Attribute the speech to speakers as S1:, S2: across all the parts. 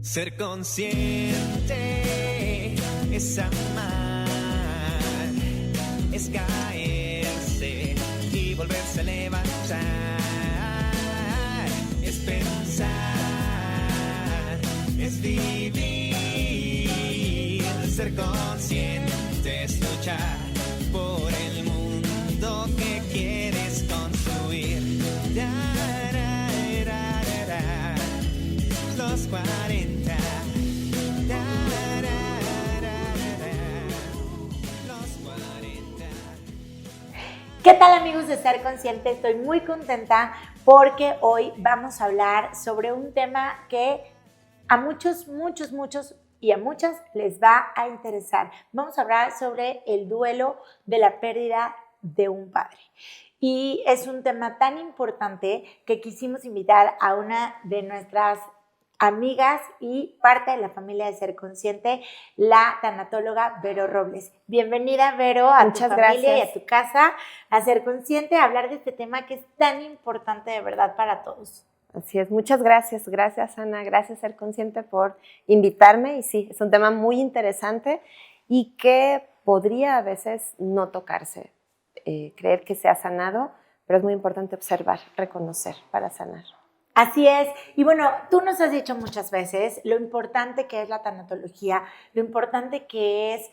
S1: Ser consciente es amar, es caerse y volverse a levantar, es pensar, es vivir. Ser consciente es luchar por el mundo que quieres construir. Los 40. Los 40.
S2: ¿Qué tal, amigos de Ser Consciente? Estoy muy contenta porque hoy vamos a hablar sobre un tema que a muchos y a muchas les va a interesar. Vamos a hablar sobre el duelo de la pérdida de un padre. Y es un tema tan importante que quisimos invitar a una de nuestras amigas y parte de la familia de Ser Consciente, la tanatóloga Vero Robles. Bienvenida, Vero, a tu familia y a tu casa, a Ser Consciente, a hablar de este tema que es tan importante de verdad para todos.
S3: Así es, muchas gracias. Gracias, Ana, gracias Ser Consciente por invitarme. Y sí, es un tema muy interesante y que podría a veces no tocarse, creer que se ha sanado, pero es muy importante observar, reconocer para sanar.
S2: Así es. Y bueno, tú nos has dicho muchas veces lo importante que es la tanatología, lo importante que es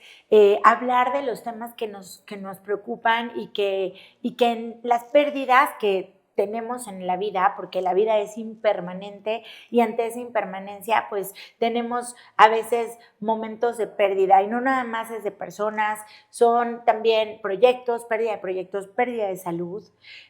S2: hablar de los temas que nos preocupan y que en las pérdidas que tenemos en la vida, porque la vida es impermanente y ante esa impermanencia pues tenemos a veces momentos de pérdida y no nada más es de personas, son también proyectos, pérdida de salud,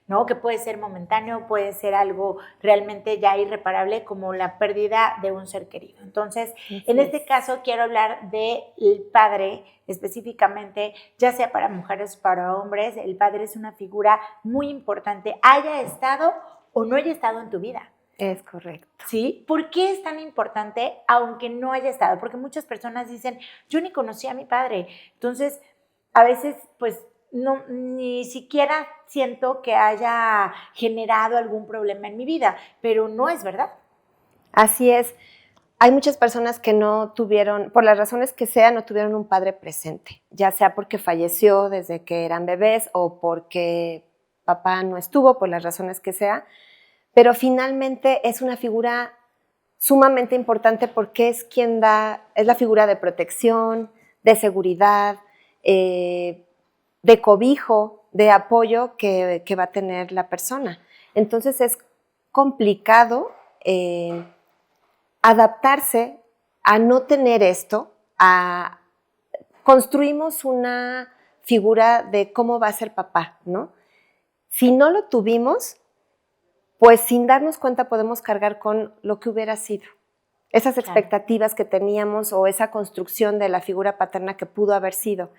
S2: ¿no? Que puede ser momentáneo, puede ser algo realmente ya irreparable como la pérdida de un ser querido. Entonces, en este caso quiero hablar del padre específicamente, ya sea para mujeres o para hombres. El padre es una figura muy importante, haya estado o no haya estado en tu vida.
S3: Es correcto.
S2: ¿Sí? ¿Por qué es tan importante aunque no haya estado? Porque muchas personas dicen, yo ni conocí a mi padre. Entonces, a veces, pues, no, ni siquiera siento que haya generado algún problema en mi vida, pero no es verdad.
S3: Así es. Hay muchas personas que no tuvieron, por las razones que sean, no tuvieron un padre presente, ya sea porque falleció desde que eran bebés o porque papá no estuvo, por las razones que sea, pero finalmente es una figura sumamente importante porque es quien es la figura de protección, de seguridad, de cobijo, de apoyo que va a tener la persona. Entonces es complicado adaptarse a no tener esto, construimos una figura de cómo va a ser papá, ¿no? Si no lo tuvimos, pues sin darnos cuenta podemos cargar con lo que hubiera sido. Esas expectativas que teníamos o esa construcción de la figura paterna que pudo haber sido.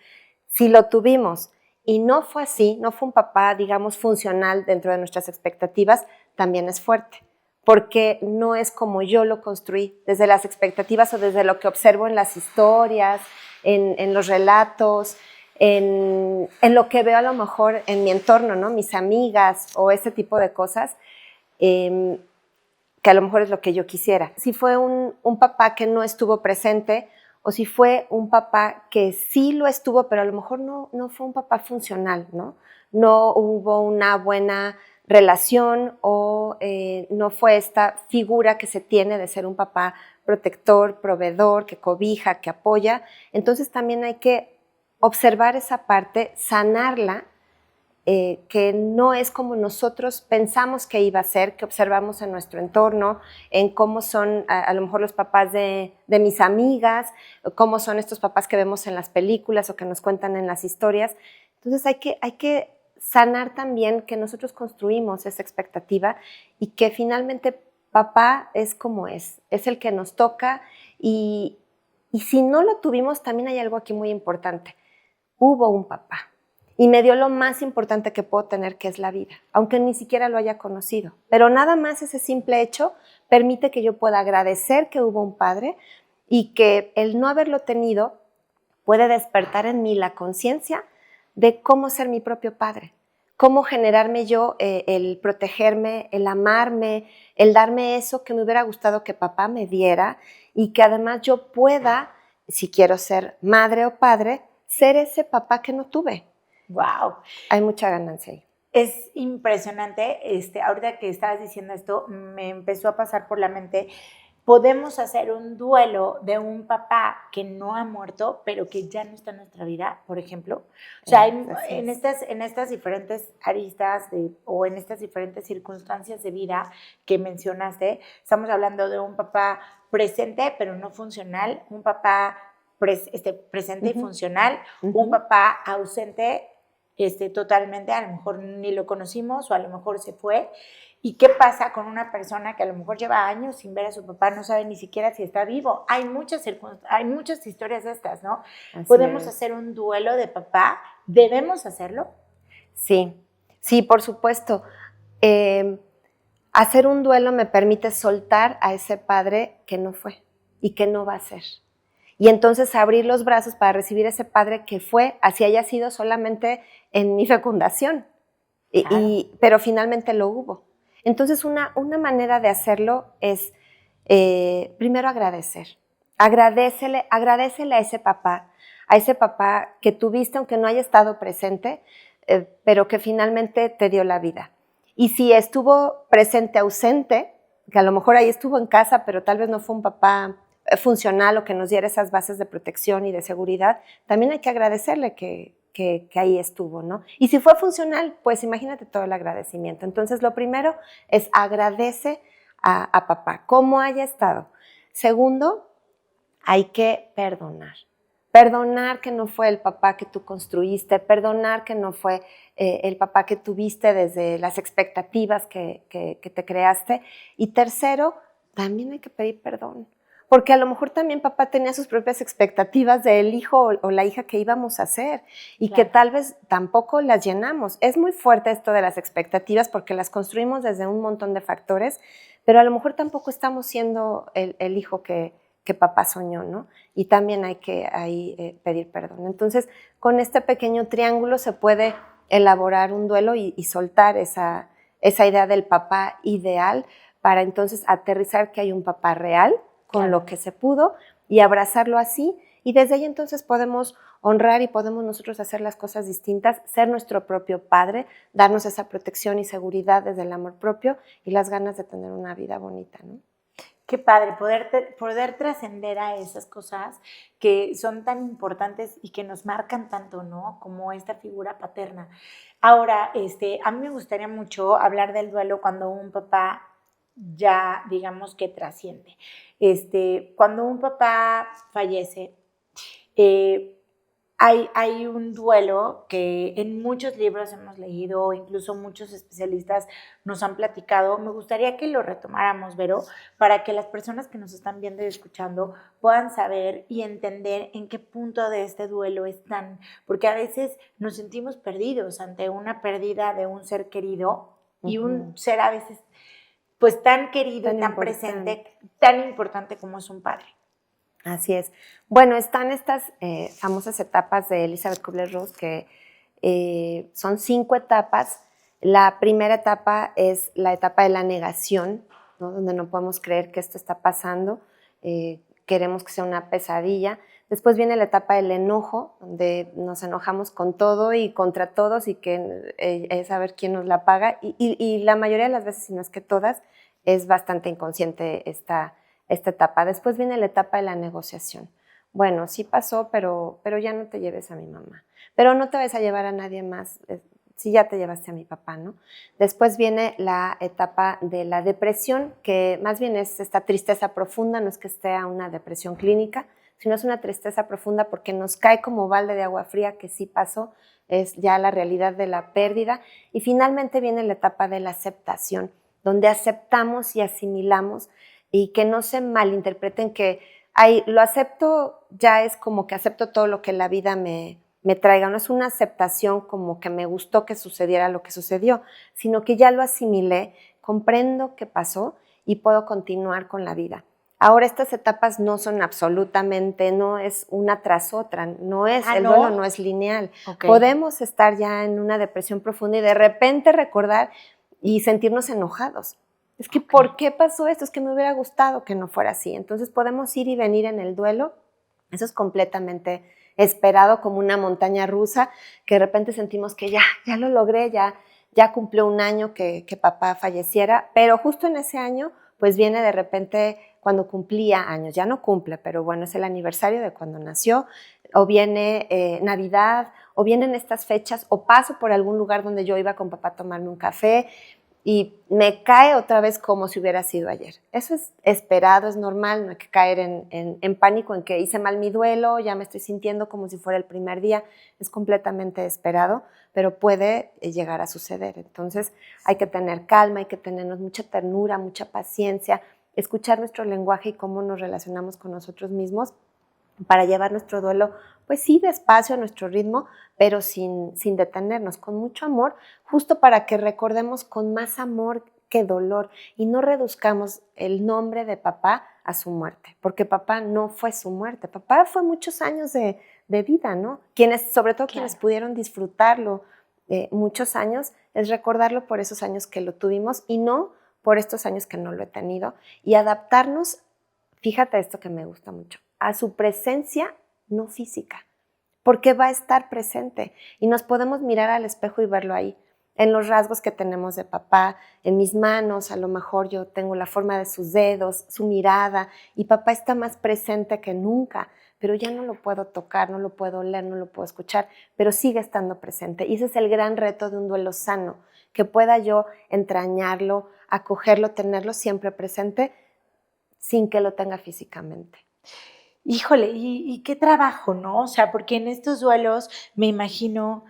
S3: Si lo tuvimos y no fue así, no fue un papá, digamos, funcional dentro de nuestras expectativas, también es fuerte. Porque no es como yo lo construí, desde las expectativas o desde lo que observo en las historias, en los relatos, en lo que veo a lo mejor en mi entorno, ¿no? Mis amigas o ese tipo de cosas, que a lo mejor es lo que yo quisiera. Si fue un papá que no estuvo presente o si fue un papá que sí lo estuvo, pero a lo mejor no fue un papá funcional, ¿no? No hubo una buena relación o no fue esta figura que se tiene de ser un papá protector, proveedor, que cobija, que apoya. Entonces también hay que observar esa parte, sanarla, que no es como nosotros pensamos que iba a ser, que observamos en nuestro entorno, en cómo son a lo mejor los papás de mis amigas, cómo son estos papás que vemos en las películas o que nos cuentan en las historias. Entonces hay que sanar también que nosotros construimos esa expectativa y que finalmente papá es como es el que nos toca y si no lo tuvimos también hay algo aquí muy importante. Hubo un papá y me dio lo más importante que puedo tener, que es la vida, aunque ni siquiera lo haya conocido. Pero nada más ese simple hecho permite que yo pueda agradecer que hubo un padre y que el no haberlo tenido puede despertar en mí la conciencia de cómo ser mi propio padre, cómo generarme yo el protegerme, el amarme, el darme eso que me hubiera gustado que papá me diera y que además yo pueda, si quiero ser madre o padre, ser ese papá que no tuve.
S2: Wow.
S3: Hay mucha ganancia ahí.
S2: Es impresionante. Ahorita que estabas diciendo esto, me empezó a pasar por la mente. Podemos hacer un duelo de un papá que no ha muerto, pero que ya no está en nuestra vida, por ejemplo. O sea, en estas diferentes aristas o en estas diferentes circunstancias de vida que mencionaste, estamos hablando de un papá presente, pero no funcional, un papá presente y funcional, un papá ausente totalmente, a lo mejor ni lo conocimos o a lo mejor se fue. ¿Y qué pasa con una persona que a lo mejor lleva años sin ver a su papá, no sabe ni siquiera si está vivo? Hay muchas historias de estas, ¿no? ¿Podemos hacer un duelo de papá? ¿Debemos hacerlo?
S3: Sí, sí, por supuesto. Hacer un duelo me permite soltar a ese padre que no fue y que no va a ser. Y entonces abrir los brazos para recibir a ese padre que fue, así haya sido solamente en mi fecundación. Claro. Pero finalmente lo hubo. Entonces una manera de hacerlo es primero agradecer. Agradécele a ese papá que tuviste aunque no haya estado presente, pero que finalmente te dio la vida. Y si estuvo presente ausente, que a lo mejor ahí estuvo en casa, pero tal vez no fue un papá funcional o que nos diera esas bases de protección y de seguridad, también hay que agradecerle que ahí estuvo, ¿no? Y si fue funcional, pues imagínate todo el agradecimiento. Entonces, lo primero es agradece a papá, como haya estado. Segundo, hay que perdonar. Perdonar que no fue el papá que tú construiste, perdonar que no fue el papá que tuviste desde las expectativas que te creaste. Y tercero, también hay que pedir perdón. Porque a lo mejor también papá tenía sus propias expectativas del hijo o la hija que íbamos a ser y claro, que tal vez tampoco las llenamos. Es muy fuerte esto de las expectativas porque las construimos desde un montón de factores, pero a lo mejor tampoco estamos siendo el hijo que papá soñó, ¿no? Y también hay que ahí pedir perdón. Entonces, con este pequeño triángulo se puede elaborar un duelo y soltar esa idea del papá ideal para entonces aterrizar que hay un papá real, con claro, lo que se pudo y abrazarlo así y desde ahí entonces podemos honrar y podemos nosotros hacer las cosas distintas, ser nuestro propio padre, darnos esa protección y seguridad desde el amor propio y las ganas de tener una vida bonita, ¿no?
S2: Qué padre poder trascender a esas cosas que son tan importantes y que nos marcan tanto, ¿no? Como esta figura paterna. Ahora, a mí me gustaría mucho hablar del duelo cuando un papá ya, digamos que trasciende. Cuando un papá fallece, hay un duelo que en muchos libros hemos leído, incluso muchos especialistas nos han platicado. Me gustaría que lo retomáramos, Vero, para que las personas que nos están viendo y escuchando puedan saber y entender en qué punto de este duelo están, porque a veces nos sentimos perdidos ante una pérdida de un ser querido y un ser a veces pues tan querido y tan presente, tan importante como es un padre.
S3: Así es. Bueno, están estas famosas etapas de Elizabeth Kubler-Ross que son 5 etapas. La primera etapa es la etapa de la negación, ¿no? Donde no podemos creer que esto está pasando, queremos que sea una pesadilla. Después viene la etapa del enojo, donde nos enojamos con todo y contra todos y que es saber quién nos la paga. Y la mayoría de las veces, si no es que todas, es bastante inconsciente esta etapa. Después viene la etapa de la negociación. Bueno, sí pasó, pero ya no te lleves a mi mamá. Pero no te vas a llevar a nadie más, si ya te llevaste a mi papá, ¿no? Después viene la etapa de la depresión, que más bien es esta tristeza profunda, no es que esté a una depresión clínica, sino es una tristeza profunda porque nos cae como balde de agua fría, que sí pasó, es ya la realidad de la pérdida. Y finalmente viene la etapa de la aceptación, donde aceptamos y asimilamos y que no se malinterpreten que lo acepto, ya es como que acepto todo lo que la vida me traiga, no es una aceptación como que me gustó que sucediera lo que sucedió, sino que ya lo asimilé, comprendo qué pasó y puedo continuar con la vida. Ahora estas etapas no son absolutamente, no es una tras otra, no es, el
S2: ¿no?
S3: duelo no es lineal.
S2: Okay.
S3: Podemos estar ya en una depresión profunda y de repente recordar y sentirnos enojados. Es que, ¿por qué pasó esto? Es que me hubiera gustado que no fuera así. Entonces podemos ir y venir en el duelo. Eso es completamente esperado, como una montaña rusa, que de repente sentimos que ya lo logré, ya cumplió un año que papá falleciera, pero justo en ese año, pues viene de repente cuando cumplía años, ya no cumple, pero bueno, es el aniversario de cuando nació, o viene Navidad, o vienen estas fechas, o paso por algún lugar donde yo iba con papá a tomarme un café, y me cae otra vez como si hubiera sido ayer. Eso es esperado, es normal, no hay que caer en pánico, en que hice mal mi duelo, ya me estoy sintiendo como si fuera el primer día. Es completamente esperado, pero puede llegar a suceder. Entonces hay que tener calma, hay que tenernos mucha ternura, mucha paciencia, escuchar nuestro lenguaje y cómo nos relacionamos con nosotros mismos para llevar nuestro duelo, pues sí, despacio a nuestro ritmo, pero sin detenernos, con mucho amor, justo para que recordemos con más amor que dolor y no reduzcamos el nombre de papá a su muerte, porque papá no fue su muerte, papá fue muchos años de vida, ¿no? Sobre todo quienes pudieron disfrutarlo muchos años, es recordarlo por esos años que lo tuvimos y no por estos años que no lo he tenido y adaptarnos, fíjate esto que me gusta mucho, a su presencia no física, porque va a estar presente y nos podemos mirar al espejo y verlo ahí, en los rasgos que tenemos de papá, en mis manos, a lo mejor yo tengo la forma de sus dedos, su mirada, y papá está más presente que nunca, pero ya no lo puedo tocar, no lo puedo oler, no lo puedo escuchar, pero sigue estando presente. Y ese es el gran reto de un duelo sano, que pueda yo entrañarlo, acogerlo, tenerlo siempre presente, sin que lo tenga físicamente.
S2: Híjole, y qué trabajo, ¿no? O sea, porque en estos duelos me imagino,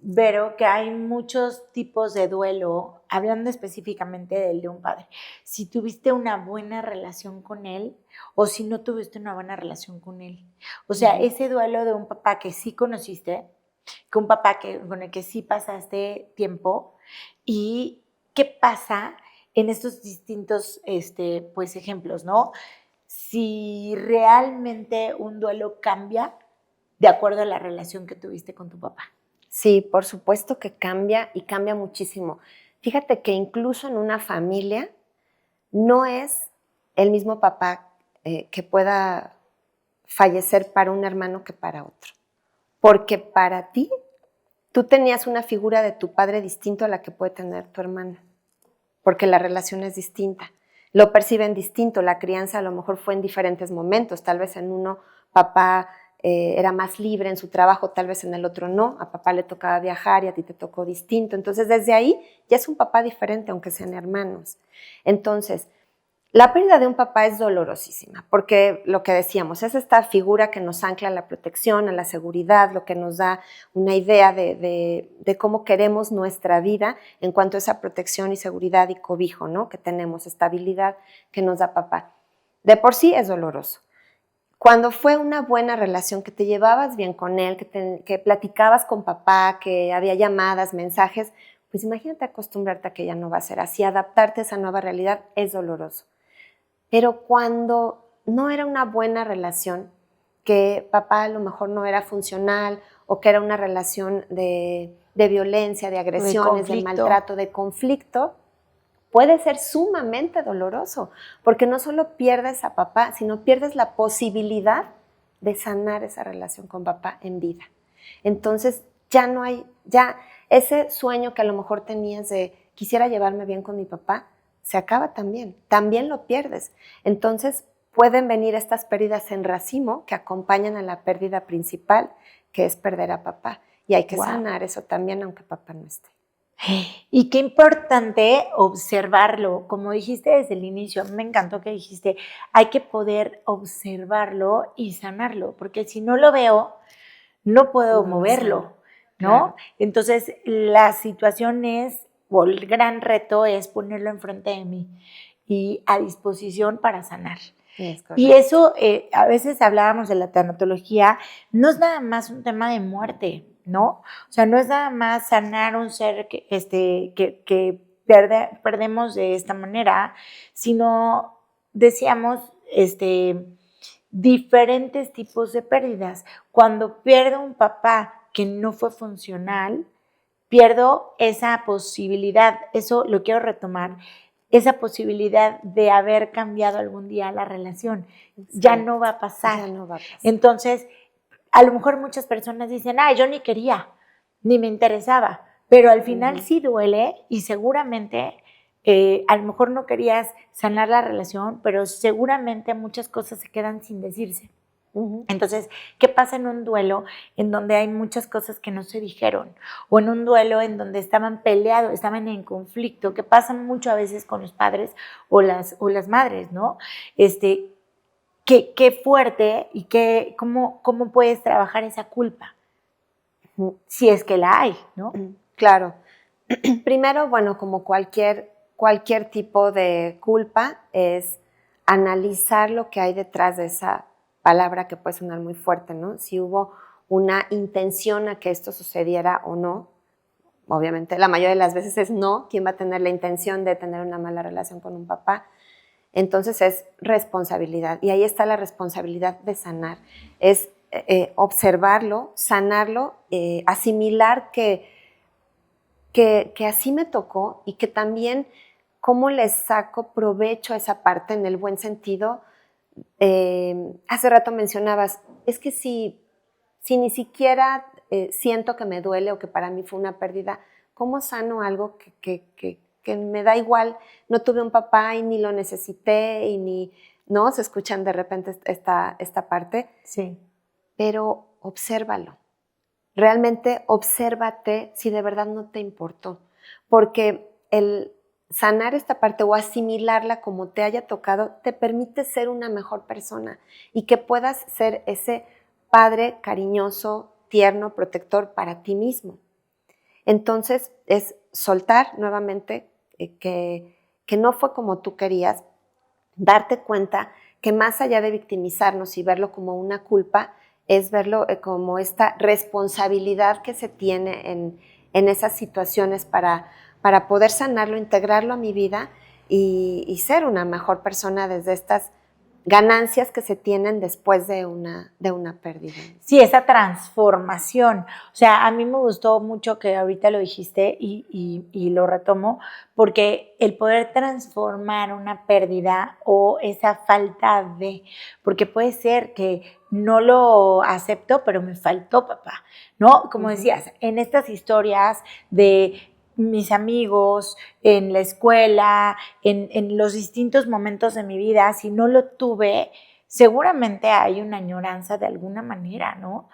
S2: Vero, que hay muchos tipos de duelo, hablando específicamente del de un padre. Si tuviste una buena relación con él o si no tuviste una buena relación con él. O sea, ese duelo de un papá que sí conociste, con un papá con el que sí pasaste tiempo, y qué pasa en estos distintos pues, ejemplos, ¿no? Si realmente un duelo cambia de acuerdo a la relación que tuviste con tu papá.
S3: Sí, por supuesto que cambia y cambia muchísimo. Fíjate que incluso en una familia no es el mismo papá que pueda fallecer para un hermano que para otro. Porque para ti, tú tenías una figura de tu padre distinto a la que puede tener tu hermano. Porque la relación es distinta. Lo perciben distinto, la crianza a lo mejor fue en diferentes momentos, tal vez en uno papá era más libre en su trabajo, tal vez en el otro no, a papá le tocaba viajar y a ti te tocó distinto, entonces desde ahí ya es un papá diferente aunque sean hermanos. Entonces, la pérdida de un papá es dolorosísima, porque lo que decíamos, es esta figura que nos ancla a la protección, a la seguridad, lo que nos da una idea de cómo queremos nuestra vida en cuanto a esa protección y seguridad y cobijo, ¿no? Que tenemos, estabilidad que nos da papá. De por sí es doloroso. Cuando fue una buena relación, que te llevabas bien con él, que platicabas con papá, que había llamadas, mensajes, pues imagínate acostumbrarte a que ya no va a ser así, adaptarte a esa nueva realidad es doloroso. Pero cuando no era una buena relación, que papá a lo mejor no era funcional o que era una relación de violencia, de agresiones, de maltrato, de conflicto, puede ser sumamente doloroso, porque no solo pierdes a papá, sino pierdes la posibilidad de sanar esa relación con papá en vida. Entonces ya no hay, ya ese sueño que a lo mejor tenías de quisiera llevarme bien con mi papá, se acaba también lo pierdes. Entonces pueden venir estas pérdidas en racimo que acompañan a la pérdida principal, que es perder a papá. Y hay que sanar eso también, aunque papá no esté.
S2: Y qué importante observarlo, como dijiste desde el inicio, me encantó que dijiste, hay que poder observarlo y sanarlo, porque si no lo veo, no puedo moverlo, ¿no? Claro. Entonces, la situación es, o el gran reto es ponerlo enfrente de mí y a disposición para sanar. Y eso, a veces hablábamos de la tanatología, no es nada más un tema de muerte, ¿no? O sea, no es nada más sanar un ser que perdemos de esta manera, sino, decíamos, diferentes tipos de pérdidas. Cuando pierdo un papá que no fue funcional, pierdo esa posibilidad, eso lo quiero retomar, esa posibilidad de haber cambiado algún día la relación. Ya no va a pasar.
S3: Ya no va a pasar.
S2: Entonces, a lo mejor muchas personas dicen, yo ni quería, ni me interesaba, pero al final sí duele y seguramente a lo mejor no querías sanar la relación, pero seguramente muchas cosas se quedan sin decirse. Entonces, ¿qué pasa en un duelo en donde hay muchas cosas que no se dijeron? O en un duelo en donde estaban peleados, estaban en conflicto, que pasa mucho a veces con los padres o las madres, ¿no? Qué fuerte y cómo puedes trabajar esa culpa, si es que la hay, ¿no?
S3: Claro. Primero, bueno, como cualquier tipo de culpa, es analizar lo que hay detrás de esa palabra que puede sonar muy fuerte, ¿no? Si hubo una intención a que esto sucediera o no. Obviamente, la mayoría de las veces es no. ¿Quién va a tener la intención de tener una mala relación con un papá? Entonces es responsabilidad. Y ahí está la responsabilidad de sanar. Es observarlo, sanarlo, asimilar que así me tocó y que también cómo le saco provecho a esa parte en el buen sentido. Hace rato mencionabas, es que si ni siquiera siento que me duele o que para mí fue una pérdida, ¿cómo sano algo que me da igual? No tuve un papá y ni lo necesité y ni, ¿no? Se escuchan de repente esta parte.
S2: Sí.
S3: Pero obsérvalo. Realmente obsérvate si de verdad no te importó. Porque el sanar esta parte o asimilarla como te haya tocado te permite ser una mejor persona y que puedas ser ese padre cariñoso, tierno, protector para ti mismo. Entonces es soltar nuevamente que no fue como tú querías, darte cuenta que más allá de victimizarnos y verlo como una culpa, es verlo como esta responsabilidad que se tiene en esas situaciones para poder sanarlo, integrarlo a mi vida y ser una mejor persona desde estas ganancias que se tienen después de una pérdida.
S2: Sí, esa transformación. O sea, a mí me gustó mucho que ahorita lo dijiste y lo retomo, porque el poder transformar una pérdida o esa falta de, porque puede ser que no lo acepto, pero me faltó papá, ¿no? Como decías, en estas historias de mis amigos, en la escuela, en los distintos momentos de mi vida, si no lo tuve, seguramente hay una añoranza de alguna manera, ¿no?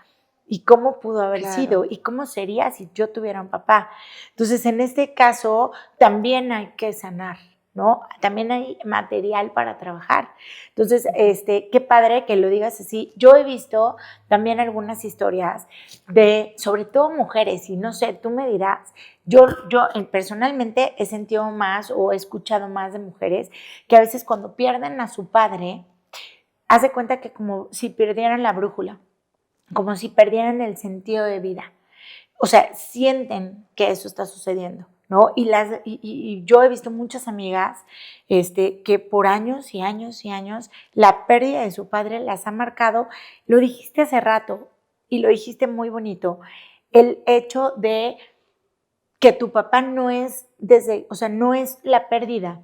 S2: ¿Y cómo pudo haber sido? ¿Y cómo sería si yo tuviera un papá? Entonces, en este caso, también hay que sanar, ¿no? También hay material para trabajar. Entonces, qué padre que lo digas así. Yo he visto también algunas historias de, sobre todo mujeres, y no sé, tú me dirás, yo personalmente he sentido más o he escuchado más de mujeres que a veces cuando pierden a su padre, hace cuenta que como si perdieran la brújula, como si perdieran el sentido de vida. O sea, sienten que eso está sucediendo, ¿no? Y yo he visto muchas amigas que por años y años y años la pérdida de su padre las ha marcado. Lo dijiste hace rato y lo dijiste muy bonito, el hecho de que tu papá no es no es la pérdida,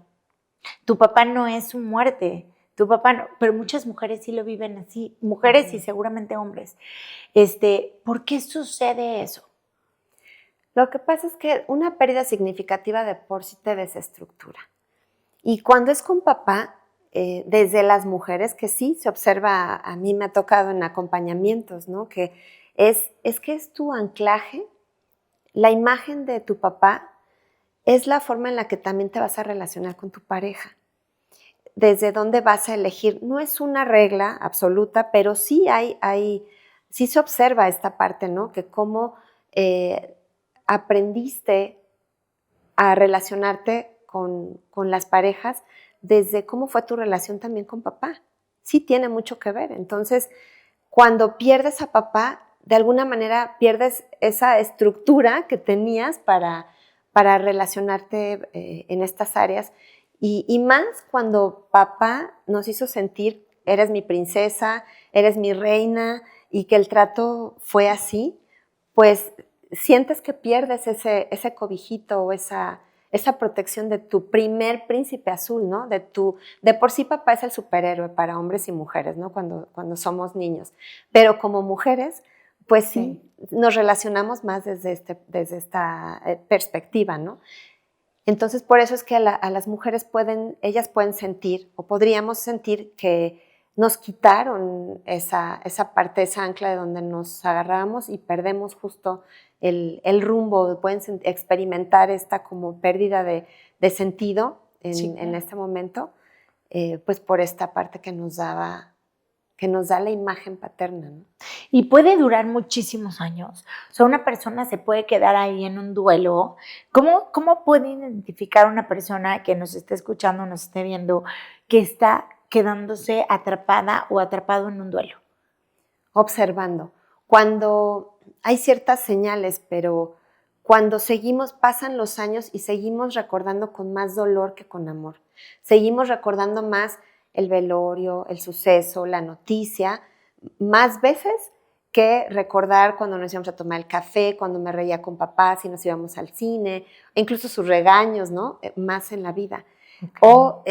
S2: tu papá no es su muerte, tu papá no, pero muchas mujeres sí lo viven así, mujeres y seguramente hombres. ¿Por qué sucede eso?
S3: Lo que pasa es que una pérdida significativa de por sí te desestructura. Y cuando es con papá, desde las mujeres, que sí se observa, a mí me ha tocado en acompañamientos, ¿no? Que es tu anclaje, la imagen de tu papá es la forma en la que también te vas a relacionar con tu pareja. Desde dónde vas a elegir. No es una regla absoluta, pero sí sí se observa esta parte, ¿no? Que cómo aprendiste a relacionarte con las parejas desde cómo fue tu relación también con papá. Sí tiene mucho que ver. Entonces, cuando pierdes a papá, de alguna manera pierdes esa estructura que tenías para relacionarte en estas áreas Y más cuando papá nos hizo sentir, eres mi princesa, eres mi reina, y que el trato fue así, pues sientes que pierdes ese cobijito o esa protección de tu primer príncipe azul, ¿no? De por sí papá es el superhéroe para hombres y mujeres, ¿no? Cuando somos niños. Pero como mujeres, pues sí, nos relacionamos más desde esta perspectiva, ¿no? Entonces, por eso es que a las mujeres ellas pueden sentir, o podríamos sentir que nos quitaron esa parte, esa ancla de donde nos agarrábamos y perdemos justo el rumbo, pueden experimentar esta como pérdida de sentido en este momento, pues por esta parte que nos da la imagen paterna, ¿no?
S2: Y puede durar muchísimos años. O sea, una persona se puede quedar ahí en un duelo. ¿Cómo puede identificar una persona que nos esté escuchando, nos esté viendo, que está quedándose atrapada o atrapado en un duelo?
S3: Observando. Cuando hay ciertas señales, pero cuando pasan los años y seguimos recordando con más dolor que con amor. Seguimos recordando más el velorio, el suceso, la noticia, más veces que recordar cuando nos íbamos a tomar el café, cuando me reía con papá, si nos íbamos al cine, incluso sus regaños, ¿no? Más en la vida. Okay. O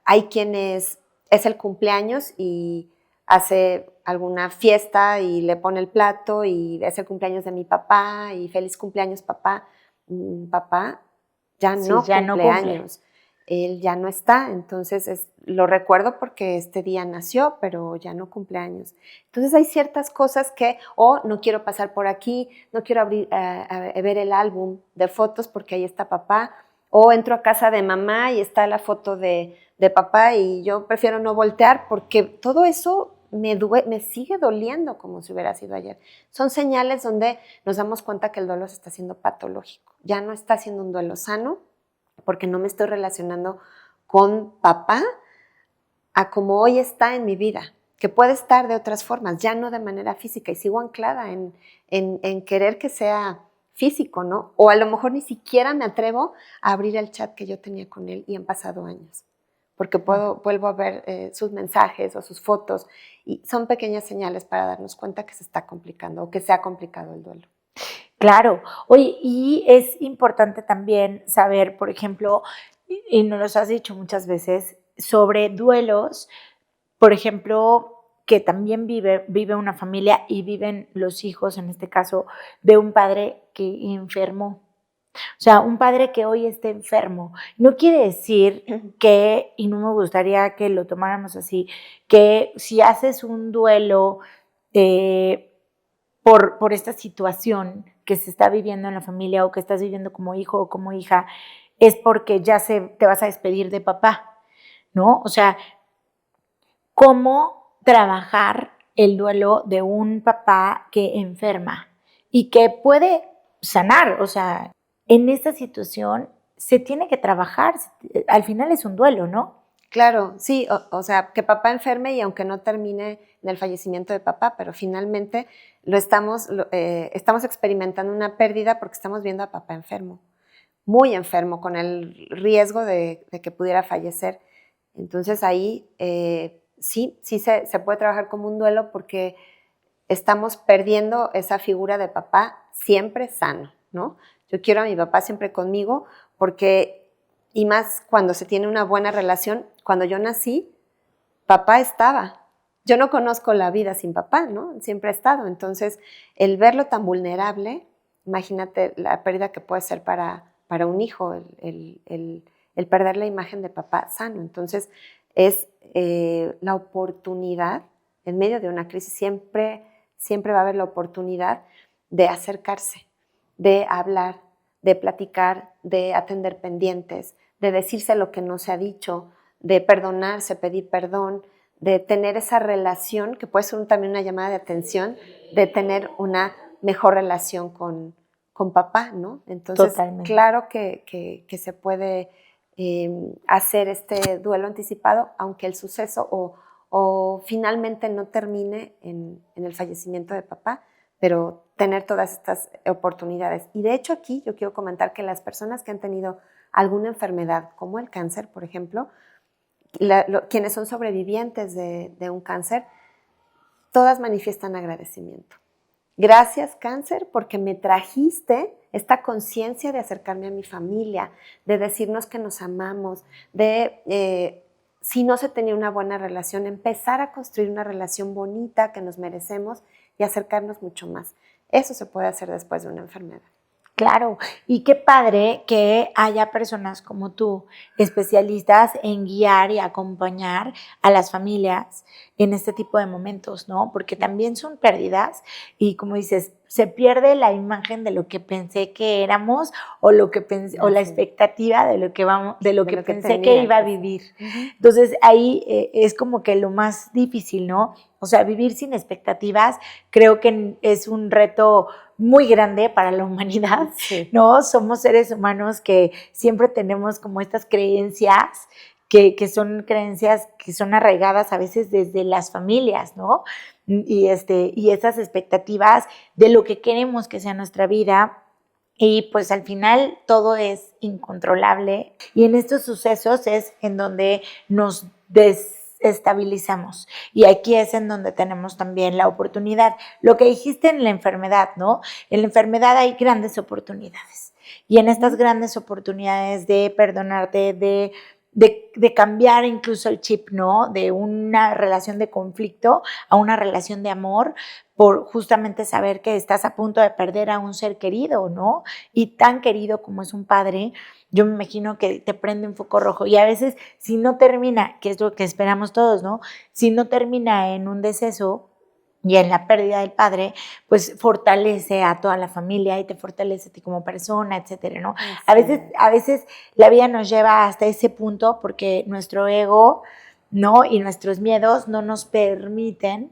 S3: hay quienes es el cumpleaños y hace alguna fiesta y le pone el plato y es el cumpleaños de mi papá y feliz cumpleaños papá. Papá ya no cumple años. Él ya no está, entonces lo recuerdo porque este día nació, pero ya no cumple años. Entonces hay ciertas cosas que, no quiero pasar por aquí, no quiero abrir, ver el álbum de fotos porque ahí está papá, o entro a casa de mamá y está la foto de papá y yo prefiero no voltear porque todo eso me sigue doliendo como si hubiera sido ayer. Son señales donde nos damos cuenta que el duelo se está haciendo patológico, ya no está siendo un duelo sano, porque no me estoy relacionando con papá a como hoy está en mi vida, que puede estar de otras formas, ya no de manera física, y sigo anclada en querer que sea físico, ¿no? O a lo mejor ni siquiera me atrevo a abrir el chat que yo tenía con él y han pasado años, porque vuelvo a ver sus mensajes o sus fotos, y son pequeñas señales para darnos cuenta que se está complicando o que se ha complicado el duelo.
S2: Claro. Oye, y es importante también saber, por ejemplo, y nos lo has dicho muchas veces, sobre duelos, por ejemplo, que también vive una familia y viven los hijos, en este caso, de un padre que enfermó. O sea, un padre que hoy esté enfermo. No quiere decir que, y no me gustaría que lo tomáramos así, que si haces un duelo por esta situación que se está viviendo en la familia o que estás viviendo como hijo o como hija, es porque ya te vas a despedir de papá, ¿no? O sea, ¿cómo trabajar el duelo de un papá que enferma y que puede sanar? O sea, en esta situación se tiene que trabajar, al final es un duelo, ¿no?
S3: Claro, sí, o sea, que papá enferme y aunque no termine en el fallecimiento de papá, pero finalmente estamos experimentando una pérdida porque estamos viendo a papá enfermo, muy enfermo, con el riesgo de que pudiera fallecer. Entonces ahí sí se puede trabajar como un duelo porque estamos perdiendo esa figura de papá siempre sano, ¿no? Yo quiero a mi papá siempre conmigo porque, y más cuando se tiene una buena relación, cuando yo nací, papá estaba. Yo no conozco la vida sin papá, ¿no? Siempre ha estado. Entonces, el verlo tan vulnerable, imagínate la pérdida que puede ser para un hijo, el perder la imagen de papá sano. Entonces, es la oportunidad, en medio de una crisis, siempre va a haber la oportunidad de acercarse, de hablar, de platicar, de atender pendientes, de decirse lo que no se ha dicho, de perdonarse, pedir perdón, de tener esa relación, que puede ser también una llamada de atención, de tener una mejor relación con papá, ¿no? Entonces, totalmente. Claro que se puede hacer este duelo anticipado, aunque el suceso o finalmente no termine en el fallecimiento de papá, pero tener todas estas oportunidades. Y de hecho aquí yo quiero comentar que las personas que han tenido alguna enfermedad, como el cáncer, por ejemplo, quienes son sobrevivientes de un cáncer, todas manifiestan agradecimiento. Gracias, cáncer, porque me trajiste esta conciencia de acercarme a mi familia, de decirnos que nos amamos, si no se tenía una buena relación, empezar a construir una relación bonita que nos merecemos y acercarnos mucho más. Eso se puede hacer después de una enfermedad.
S2: Claro, y qué padre que haya personas como tú, especialistas en guiar y acompañar a las familias en este tipo de momentos, ¿no? Porque también son pérdidas y como dices, se pierde la imagen de lo que pensé que éramos o lo que pensé, o la expectativa de lo que pensé que iba a vivir. Entonces ahí es como que lo más difícil, ¿no? O sea, vivir sin expectativas creo que es un reto muy grande para la humanidad, ¿no? Somos seres humanos que siempre tenemos como estas creencias que son creencias que son arraigadas a veces desde las familias, ¿no? Y esas expectativas de lo que queremos que sea nuestra vida. Y pues al final todo es incontrolable y en estos sucesos es en donde nos desestabilizamos y aquí es en donde tenemos también la oportunidad. Lo que dijiste en la enfermedad, ¿no? En la enfermedad hay grandes oportunidades y en estas grandes oportunidades de perdonarte, de cambiar incluso el chip, ¿no? De una relación de conflicto a una relación de amor, por justamente saber que estás a punto de perder a un ser querido, ¿no? Y tan querido como es un padre, yo me imagino que te prende un foco rojo. Y a veces, si no termina, que es lo que esperamos todos, ¿no? Si no termina en un deceso y en la pérdida del padre, pues fortalece a toda la familia y te fortalece a ti como persona, etcétera, ¿no? Sí. A veces la vida nos lleva hasta ese punto porque nuestro ego, ¿no? Y nuestros miedos no nos permiten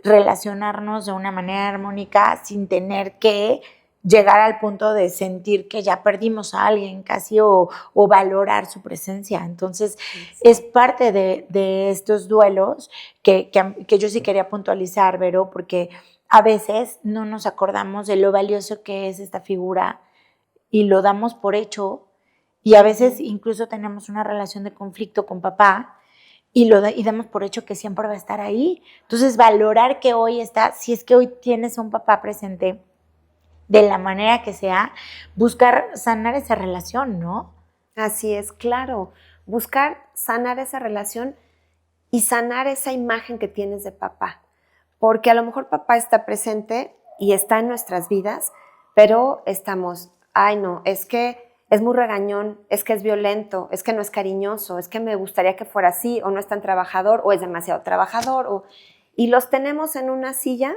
S2: relacionarnos de una manera armónica sin tener que llegar al punto de sentir que ya perdimos a alguien casi o valorar su presencia. Entonces, es parte de estos duelos que yo sí quería puntualizar, Vero, porque a veces no nos acordamos de lo valioso que es esta figura y lo damos por hecho y a veces incluso tenemos una relación de conflicto con papá y damos por hecho que siempre va a estar ahí. Entonces, valorar que hoy está, si es que hoy tienes a un papá presente, de la manera que sea, buscar sanar esa relación, ¿no?
S3: Así es, claro. Buscar sanar esa relación y sanar esa imagen que tienes de papá. Porque a lo mejor papá está presente y está en nuestras vidas, pero estamos, ay no, es que es muy regañón, es que es violento, es que no es cariñoso, es que me gustaría que fuera así, o no es tan trabajador, o es demasiado trabajador, y los tenemos en una silla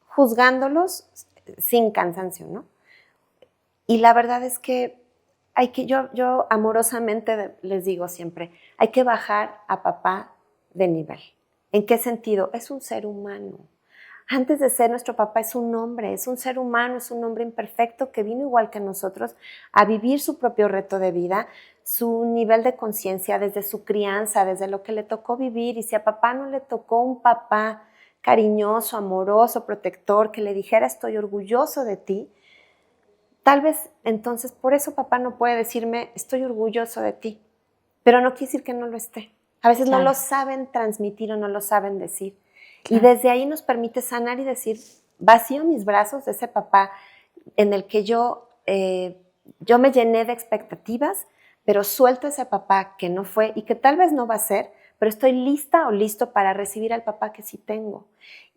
S3: juzgándolos sin cansancio, ¿no? Y la verdad es que yo amorosamente les digo siempre, hay que bajar a papá de nivel. ¿En qué sentido? Es un ser humano. Antes de ser nuestro papá es un hombre, es un ser humano, es un hombre imperfecto que vino igual que nosotros a vivir su propio reto de vida, su nivel de conciencia desde su crianza, desde lo que le tocó vivir. Y si a papá no le tocó un papá cariñoso, amoroso, protector, que le dijera estoy orgulloso de ti, tal vez entonces por eso papá no puede decirme estoy orgulloso de ti, pero no quiere decir que no lo esté. A veces no lo saben transmitir o no lo saben decir. Y desde ahí nos permite sanar y decir, vacío mis brazos de ese papá en el que yo me llené de expectativas, pero suelto ese papá que no fue y que tal vez no va a ser, pero estoy lista o listo para recibir al papá que sí tengo.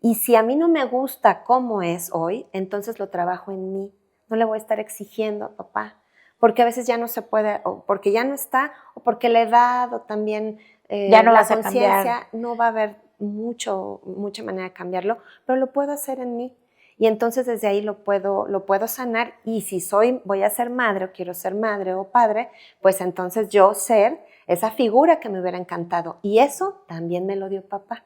S3: Y si a mí no me gusta cómo es hoy, entonces lo trabajo en mí. No le voy a estar exigiendo a papá, porque a veces ya no se puede, o porque ya no está, o porque la edad, o también
S2: ya no
S3: la
S2: vas a
S3: conciencia, no va a haber mucha manera de cambiarlo, pero lo puedo hacer en mí. Y entonces desde ahí lo puedo sanar. Y si voy a ser madre, o quiero ser madre o padre, pues entonces yo ser esa figura que me hubiera encantado. Y eso también me lo dio papá.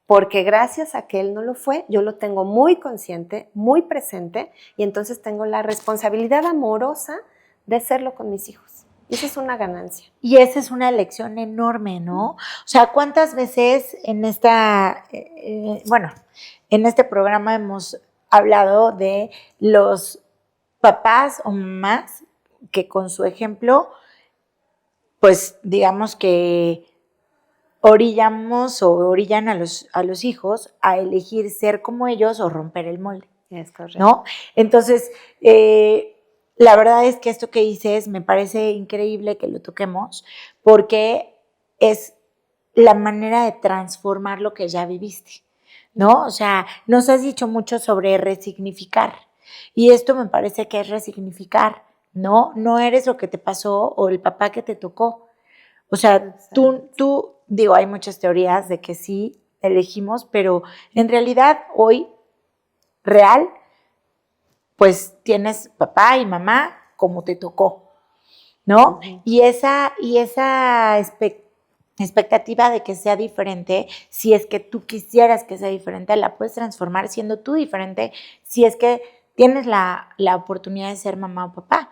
S3: Porque gracias a que él no lo fue, yo lo tengo muy consciente, muy presente, y entonces tengo la responsabilidad amorosa de serlo con mis hijos. Y esa es una ganancia.
S2: Y esa es una lección enorme, ¿no? O sea, ¿cuántas veces en en este programa hemos hablado de los papás o mamás que con su ejemplo, pues digamos que orillan a los hijos a elegir ser como ellos o romper el molde,
S3: Es correcto.
S2: ¿no? Entonces, la verdad es que esto que dices me parece increíble que lo toquemos porque es la manera de transformar lo que ya viviste, ¿no? O sea, nos has dicho mucho sobre resignificar y esto me parece que es resignificar, ¿no? No eres lo que te pasó o el papá que te tocó. O sea, digo, hay muchas teorías de que sí elegimos, pero en realidad hoy, real, pues tienes papá y mamá como te tocó, ¿no?
S3: Ujú.
S2: Y esa expectativa de que sea diferente, si es que tú quisieras que sea diferente, la puedes transformar siendo tú diferente, si es que tienes la oportunidad de ser mamá o papá,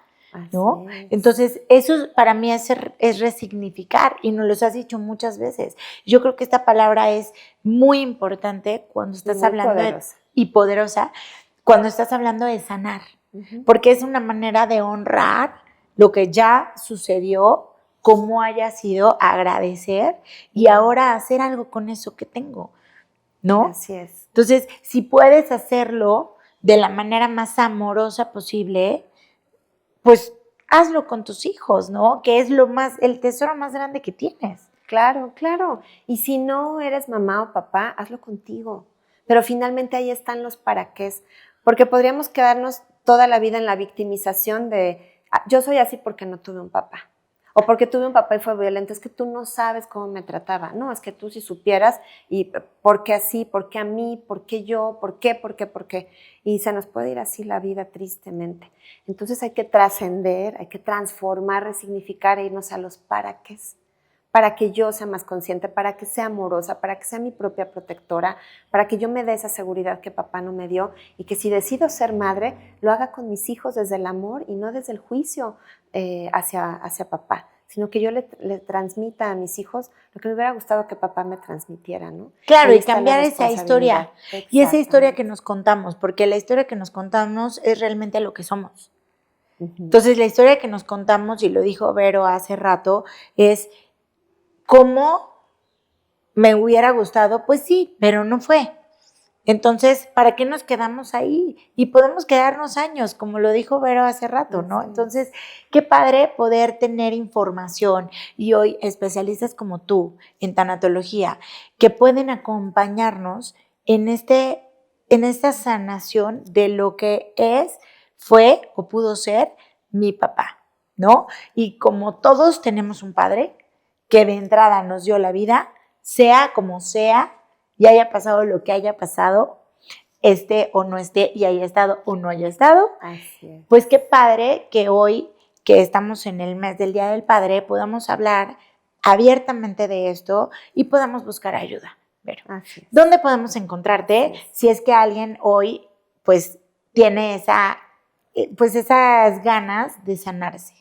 S2: ¿no?
S3: Así es.
S2: Entonces, eso para mí es resignificar y nos lo has dicho muchas veces. Yo creo que esta palabra es muy importante cuando estás
S3: Muy
S2: hablando
S3: poderosa.
S2: y poderosa, cuando estás hablando de sanar,
S3: Ujú.
S2: porque es una manera de honrar lo que ya sucedió, cómo haya sido, agradecer y ahora hacer algo con eso que tengo, ¿no?
S3: Así es.
S2: Entonces, si puedes hacerlo de la manera más amorosa posible, pues hazlo con tus hijos, ¿no? Que es el tesoro más grande que tienes.
S3: Claro, claro. Y si no eres mamá o papá, hazlo contigo. Pero finalmente ahí están los para qués. Porque podríamos quedarnos toda la vida en la victimización de yo soy así porque no tuve un papá. O porque tuve un papá y fue violento. Es que tú no sabes cómo me trataba. No, es que tú si supieras y por qué así, por qué a mí, por qué yo, por qué. Y se nos puede ir así la vida tristemente. Entonces hay que trascender, hay que transformar, resignificar e irnos a los para qués. Para que yo sea más consciente, para que sea amorosa, para que sea mi propia protectora, para que yo me dé esa seguridad que papá no me dio y que si decido ser madre, lo haga con mis hijos desde el amor y no desde el juicio hacia papá, sino que yo le transmita a mis hijos lo que me hubiera gustado que papá me transmitiera, ¿no?
S2: Claro,
S3: Ahí
S2: y
S3: está la
S2: cambiar esa historia.
S3: responsabilidad.
S2: Y esa historia que
S3: Exactamente.
S2: nos contamos, porque la historia que nos contamos es realmente lo que somos.
S3: Ujú.
S2: Entonces, la historia que nos contamos, y lo dijo Vero hace rato, es cómo me hubiera gustado, pues sí, pero no fue. Entonces, ¿para qué nos quedamos ahí? Y podemos quedarnos años, como lo dijo Vero hace rato, ¿no?
S3: Así es.
S2: Entonces, qué padre poder tener información y hoy especialistas como tú en tanatología que pueden acompañarnos en esta sanación de lo que fue o pudo ser mi papá, ¿no? Y como todos tenemos un padre que de entrada nos dio la vida, sea como sea, y haya pasado lo que haya pasado, esté o no esté, y haya estado o no haya estado,
S3: Así es.
S2: pues qué padre que hoy, que estamos en el mes del Día del Padre, podamos hablar abiertamente de esto y podamos buscar ayuda. Pero,
S3: Así es.
S2: ¿dónde podemos encontrarte
S3: Así es.
S2: si es que alguien hoy, pues, tiene esas ganas de sanarse?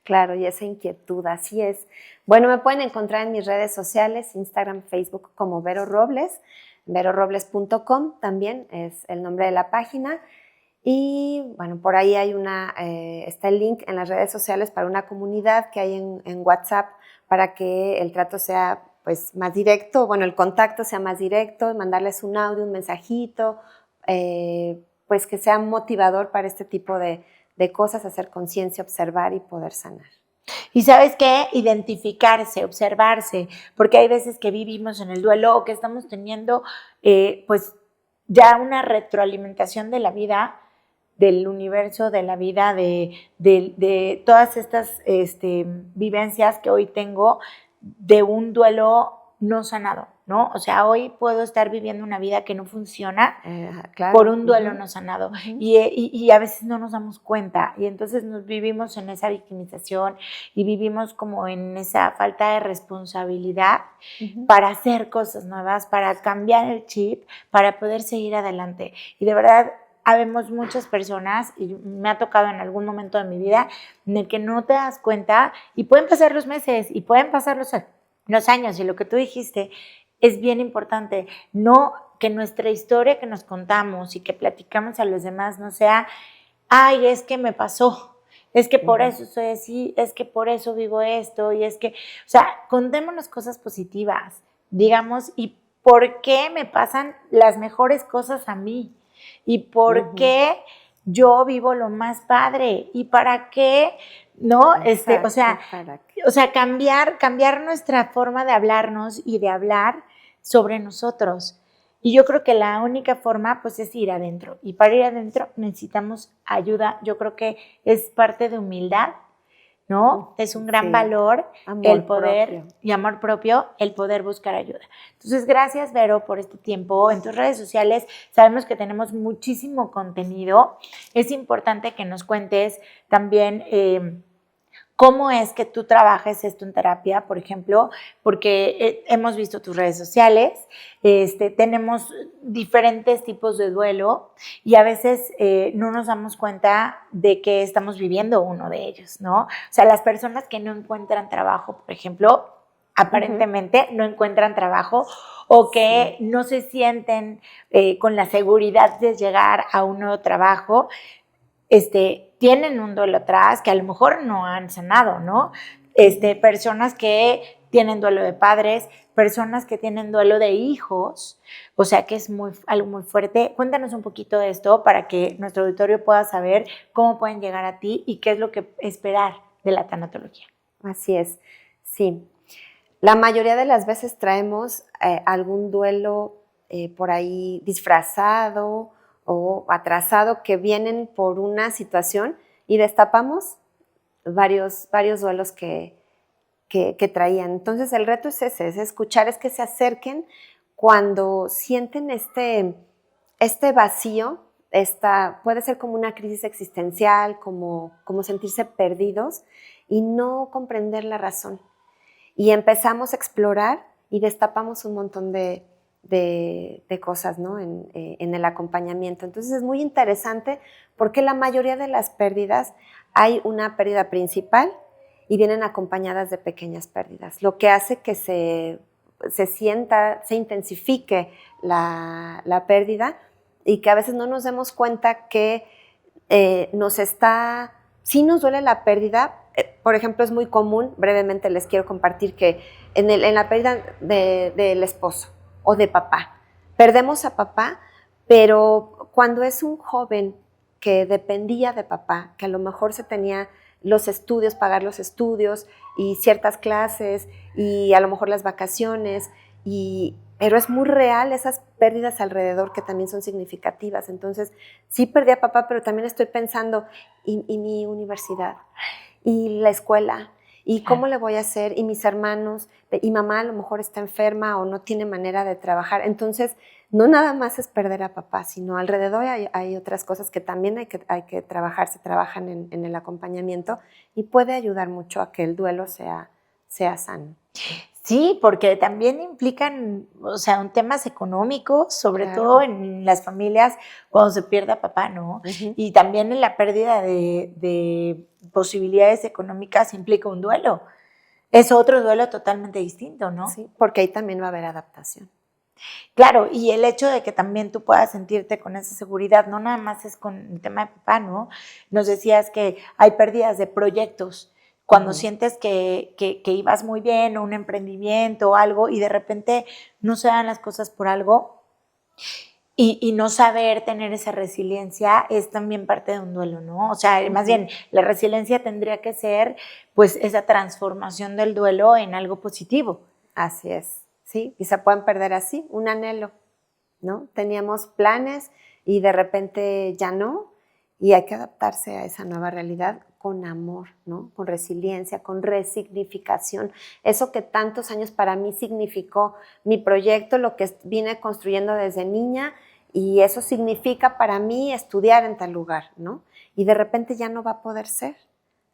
S3: Claro, y esa inquietud, así es. Bueno, me pueden encontrar en mis redes sociales, Instagram, Facebook, como Vero Robles, verorobles.com también es el nombre de la página. Y bueno, por ahí hay está el link en las redes sociales para una comunidad que hay en WhatsApp para que el trato sea pues más directo, bueno, el contacto sea más directo, mandarles un audio, un mensajito, pues que sea motivador para este tipo de cosas, hacer conciencia, observar y poder sanar.
S2: Y ¿sabes qué? Identificarse, observarse, porque hay veces que vivimos en el duelo o que estamos teniendo pues ya una retroalimentación de la vida, del universo, de la vida, de todas estas vivencias que hoy tengo de un duelo no sanado, ¿no? O sea, hoy puedo estar viviendo una vida que no funciona
S3: Claro.
S2: por un duelo no sanado. Y a veces no nos damos cuenta y entonces nos vivimos en esa victimización y vivimos como en esa falta de responsabilidad para hacer cosas nuevas, para cambiar el chip, para poder seguir adelante. Y de verdad, habemos muchas personas, y me ha tocado en algún momento de mi vida, en el que no te das cuenta y pueden pasar los meses y pueden pasar los años y lo que tú dijiste es bien importante, no que nuestra historia que nos contamos y que platicamos a los demás no sea, ay, es que me pasó, es que por eso soy así, es que por eso vivo esto, y es que, o sea, contémonos cosas positivas, digamos, y por qué me pasan las mejores cosas a mí, y por qué yo vivo lo más padre, y para qué, ¿no?
S3: Exacto, ¿para qué?
S2: O sea, cambiar nuestra forma de hablarnos y de hablar sobre nosotros. Y yo creo que la única forma, pues, es ir adentro. Y para ir adentro necesitamos ayuda. Yo creo que es parte de humildad, ¿no? Es un gran
S3: Sí,
S2: valor
S3: amor
S2: el poder
S3: propio.
S2: y amor propio, el poder buscar ayuda. Entonces, gracias, Vero, por este tiempo. En tus redes sociales sabemos que tenemos muchísimo contenido. Es importante que nos cuentes también cómo es que tú trabajes esto en terapia, por ejemplo, porque hemos visto tus redes sociales, tenemos diferentes tipos de duelo y a veces no nos damos cuenta de que estamos viviendo uno de ellos, ¿no? O sea, las personas que no encuentran trabajo, por ejemplo, aparentemente no encuentran trabajo o que no se sienten con la seguridad de llegar a un nuevo trabajo, tienen un duelo atrás que a lo mejor no han sanado, ¿no? Personas que tienen duelo de padres, personas que tienen duelo de hijos, o sea que es algo muy fuerte. Cuéntanos un poquito de esto para que nuestro auditorio pueda saber cómo pueden llegar a ti y qué es lo que esperar de la tanatología.
S3: Así es, sí. La mayoría de las veces traemos algún duelo por ahí disfrazado o atrasado que vienen por una situación y destapamos varios duelos que traían. Entonces el reto es ese, es escuchar, es que se acerquen cuando sienten este vacío, puede ser como una crisis existencial, como sentirse perdidos y no comprender la razón. Y empezamos a explorar y destapamos un montón de cosas, ¿no? en el acompañamiento. Entonces es muy interesante porque la mayoría de las pérdidas hay una pérdida principal y vienen acompañadas de pequeñas pérdidas, lo que hace que se intensifique la pérdida y que a veces no nos demos cuenta que sí nos duele la pérdida. Por ejemplo, es muy común, brevemente les quiero compartir que en la pérdida del esposo o de papá, perdemos a papá, pero cuando es un joven que dependía de papá, que a lo mejor se tenía los estudios, pagar los estudios y ciertas clases y a lo mejor las vacaciones, pero es muy real esas pérdidas alrededor que también son significativas. Entonces, sí perdí a papá, pero también estoy pensando, ¿y mi universidad? ¿Y la escuela? ¿Y cómo le voy a hacer? ¿Y mis hermanos? ¿Y mamá a lo mejor está enferma o no tiene manera de trabajar? Entonces, no nada más es perder a papá, sino alrededor hay otras cosas que también hay que trabajar, se trabajan en el acompañamiento y puede ayudar mucho a que el duelo sea sano.
S2: Sí, porque también implican, o sea, un temas económicos, sobre todo en las familias cuando se pierde a papá, ¿no? Y también en la pérdida de posibilidades económicas implica un duelo. Es otro duelo totalmente distinto, ¿no?
S3: Sí, porque ahí también va a haber adaptación.
S2: Claro, y el hecho de que también tú puedas sentirte con esa seguridad, no nada más es con el tema de papá, ¿no? Nos decías que hay pérdidas de proyectos, cuando sientes que ibas muy bien o un emprendimiento o algo y de repente no se dan las cosas por algo y no saber tener esa resiliencia es también parte de un duelo, ¿no? O sea, más bien la resiliencia tendría que ser pues esa transformación del duelo en algo positivo.
S3: Así es, sí, y se pueden perder así, un anhelo, ¿no? Teníamos planes y de repente ya no, y hay que adaptarse a esa nueva realidad con amor, ¿no? Con resiliencia, con resignificación. Eso que tantos años para mí significó mi proyecto, lo que vine construyendo desde niña, y eso significa para mí estudiar en tal lugar, ¿no? Y de repente ya no va a poder ser.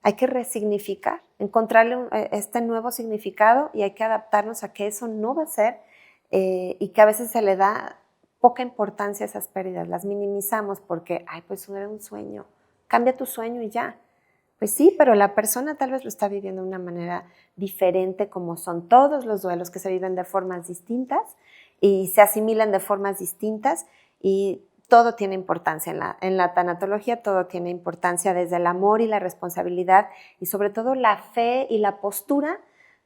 S3: Hay que resignificar, encontrarle este nuevo significado y hay que adaptarnos a que eso no va a ser y que a veces se le da poca importancia a esas pérdidas, las minimizamos porque, ay, pues era un sueño, cambia tu sueño y ya. Pues sí, pero la persona tal vez lo está viviendo de una manera diferente, como son todos los duelos que se viven de formas distintas y se asimilan de formas distintas y todo tiene importancia en la tanatología, todo tiene importancia desde el amor y la responsabilidad y sobre todo la fe y la postura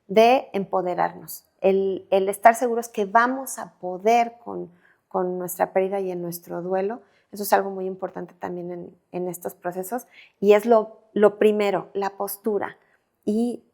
S3: de empoderarnos. El estar seguros que vamos a poder con nuestra pérdida y en nuestro duelo. Eso es algo muy importante también en estos procesos y es lo primero, la postura. Y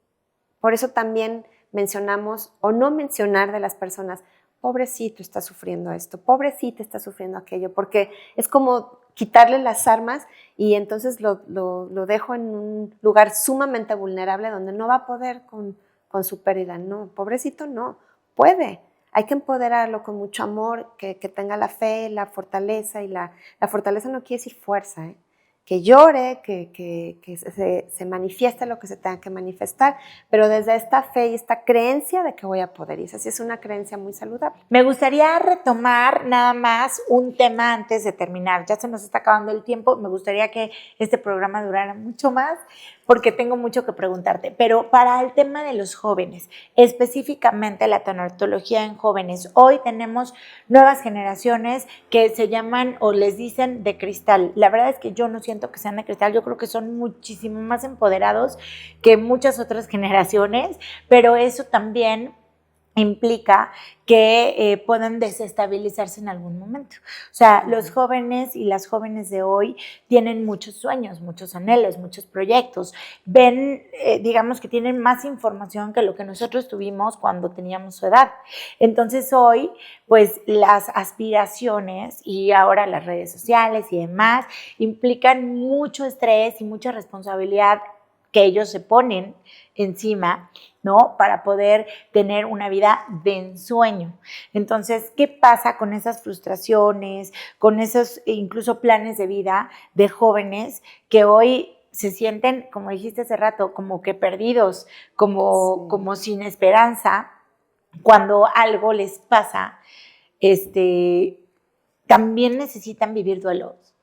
S3: por eso también mencionamos o no mencionar de las personas, pobrecito está sufriendo esto, pobrecita está sufriendo aquello, porque es como quitarle las armas y entonces lo dejo en un lugar sumamente vulnerable donde no va a poder con su pérdida. No, pobrecito no, puede. Hay que empoderarlo con mucho amor, que tenga la fe, la fortaleza, y la fortaleza no quiere decir fuerza, ¿eh? Que llore, que se manifieste lo que se tenga que manifestar, pero desde esta fe y esta creencia de que voy a poder, y esa sí es una creencia muy saludable.
S2: Me gustaría retomar nada más un tema antes de terminar. Ya se nos está acabando el tiempo. Me gustaría que este programa durara mucho más porque tengo mucho que preguntarte. Pero para el tema de los jóvenes, específicamente la tanatología en jóvenes, hoy tenemos nuevas generaciones que se llaman o les dicen de cristal. La verdad es que yo no siento que sean de cristal. Yo creo que son muchísimo más empoderados que muchas otras generaciones, pero eso también implica que puedan desestabilizarse en algún momento. O sea, los jóvenes y las jóvenes de hoy tienen muchos sueños, muchos anhelos, muchos proyectos. Ven, digamos que tienen más información que lo que nosotros tuvimos cuando teníamos su edad. Entonces hoy, pues las aspiraciones y ahora las redes sociales y demás implican mucho estrés y mucha responsabilidad que ellos se ponen encima, ¿no? Para poder tener una vida de ensueño. Entonces, ¿qué pasa con esas frustraciones, con esos incluso planes de vida de jóvenes que hoy se sienten, como dijiste hace rato, como que perdidos, como sin esperanza, cuando algo les pasa, también necesitan vivir duelos?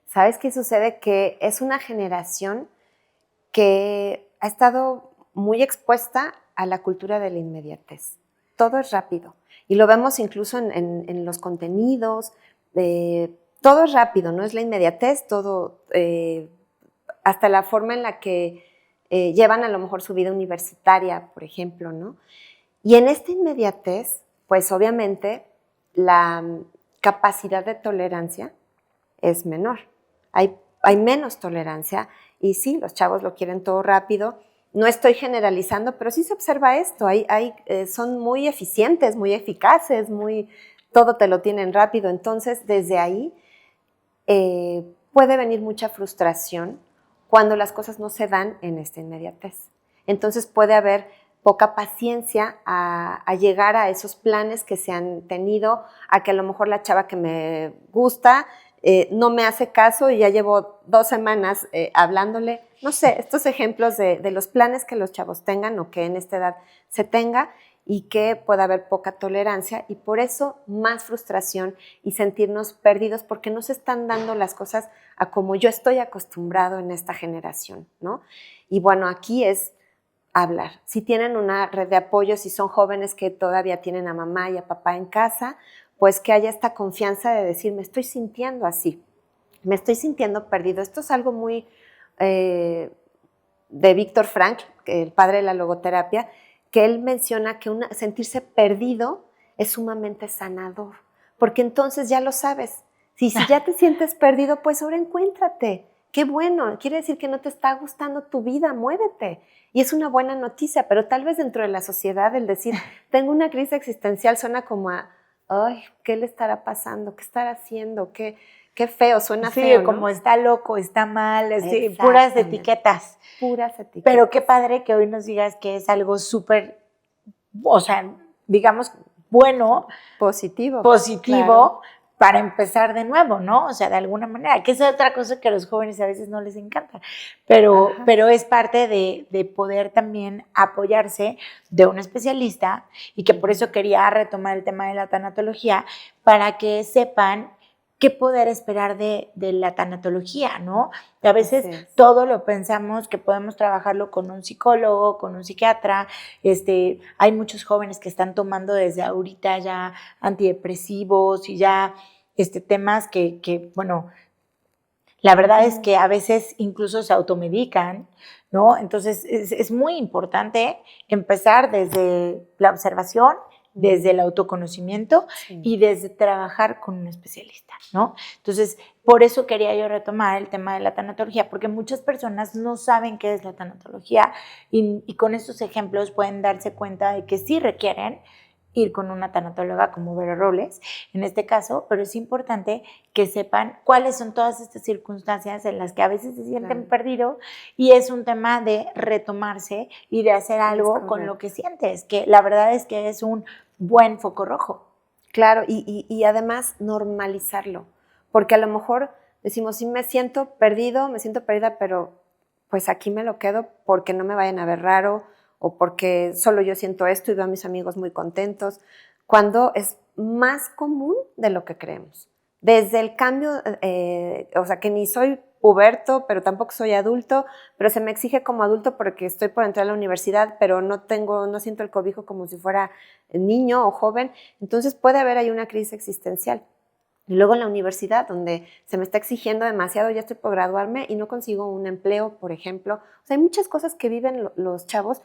S3: ¿Sabes qué sucede? Que es una generación que ha estado muy expuesta a la cultura de la inmediatez. Todo es rápido. Y lo vemos incluso en los contenidos. Todo es rápido, no es la inmediatez, todo, hasta la forma en la que llevan a lo mejor su vida universitaria, por ejemplo, ¿no? Y en esta inmediatez, pues obviamente la capacidad de tolerancia es menor. Hay menos tolerancia. Y sí, los chavos lo quieren todo rápido. No estoy generalizando, pero sí se observa esto. Son muy eficientes, muy eficaces, todo te lo tienen rápido. Entonces, desde ahí puede venir mucha frustración cuando las cosas no se dan en esta inmediatez. Entonces, puede haber poca paciencia a llegar a esos planes que se han tenido, a que a lo mejor la chava que me gusta no me hace caso y ya llevo 2 semanas hablándole. No sé, estos ejemplos de los planes que los chavos tengan o que en esta edad se tenga y que pueda haber poca tolerancia y por eso más frustración y sentirnos perdidos porque no se están dando las cosas a como yo estoy acostumbrado en esta generación, ¿no? Y bueno, aquí es hablar. Si tienen una red de apoyo, si son jóvenes que todavía tienen a mamá y a papá en casa, pues que haya esta confianza de decir, me estoy sintiendo así, me estoy sintiendo perdido. Esto es algo muy de Víctor Frank, el padre de la logoterapia, que él menciona que sentirse perdido es sumamente sanador, porque entonces ya lo sabes. Si ya te sientes perdido, pues ahora encuéntrate. Qué bueno, quiere decir que no te está gustando tu vida, muévete. Y es una buena noticia, pero tal vez dentro de la sociedad el decir, tengo una crisis existencial suena como a, ay, ¿qué le estará pasando? ¿Qué estará haciendo? Qué feo, suena feo, ¿no?
S2: Como está loco, está mal, así, puras etiquetas.
S3: Puras etiquetas.
S2: Pero qué padre que hoy nos digas que es algo súper, o sea, digamos, bueno.
S3: Positivo.
S2: Claro. Para empezar de nuevo, ¿no? O sea, de alguna manera, que es otra cosa que a los jóvenes a veces no les encanta, pero es parte de poder también apoyarse de un especialista y que por eso quería retomar el tema de la tanatología, para que sepan qué poder esperar de la tanatología, ¿no? A veces todo lo pensamos que podemos trabajarlo con un psicólogo, con un psiquiatra. Hay muchos jóvenes que están tomando desde ahorita ya antidepresivos y ya temas que, bueno, la verdad es que a veces incluso se automedican, ¿no? Entonces es muy importante empezar desde la observación, desde el autoconocimiento y desde trabajar con un especialista, ¿no? Entonces, por eso quería yo retomar el tema de la tanatología, porque muchas personas no saben qué es la tanatología y con estos ejemplos pueden darse cuenta de que sí requieren ir con una tanatóloga como Vero Robles, en este caso, pero es importante que sepan cuáles son todas estas circunstancias en las que a veces se sienten perdidos y es un tema de retomarse y de hacer algo con lo que sientes, que la verdad es que es un buen foco rojo.
S3: Claro, y además normalizarlo, porque a lo mejor decimos, sí me siento perdido, me siento perdida, pero pues aquí me lo quedo porque no me vayan a ver raro, o porque solo yo siento esto y veo a mis amigos muy contentos, cuando es más común de lo que creemos. Desde el cambio, o sea, que ni soy puberto, pero tampoco soy adulto, pero se me exige como adulto porque estoy por entrar a la universidad, pero no siento el cobijo como si fuera niño o joven, entonces puede haber ahí una crisis existencial. Y luego en la universidad, donde se me está exigiendo demasiado, ya estoy por graduarme y no consigo un empleo, por ejemplo. O sea, hay muchas cosas que viven los chavos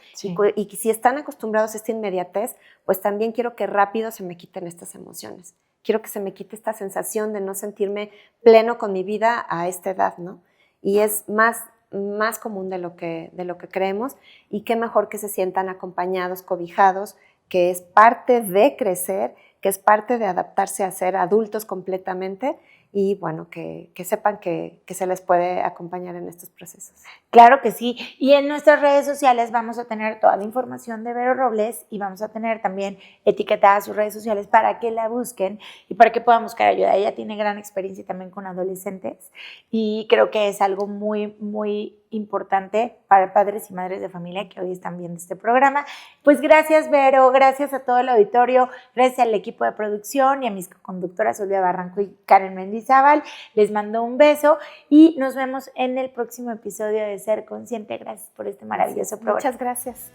S3: y si están acostumbrados a esta inmediatez, pues también quiero que rápido se me quiten estas emociones. Quiero que se me quite esta sensación de no sentirme pleno con mi vida a esta edad, ¿no? Y es más común de lo que creemos y qué mejor que se sientan acompañados, cobijados, que es parte de crecer, que es parte de adaptarse a ser adultos completamente y bueno, que sepan que se les puede acompañar en estos procesos.
S2: Claro que sí, y en nuestras redes sociales vamos a tener toda la información de Vero Robles y vamos a tener también etiquetadas sus redes sociales para que la busquen y para que puedan buscar ayuda. Ella tiene gran experiencia también con adolescentes y creo que es algo muy, muy importante para padres y madres de familia que hoy están viendo este programa. Pues gracias, Vero, gracias a todo el auditorio, gracias al equipo de producción y a mis conductoras Olvia Barranco y Karen Mendizábal. Les mando un beso y nos vemos en el próximo episodio de Ser Consciente. Gracias por este maravilloso programa.
S3: Muchas gracias.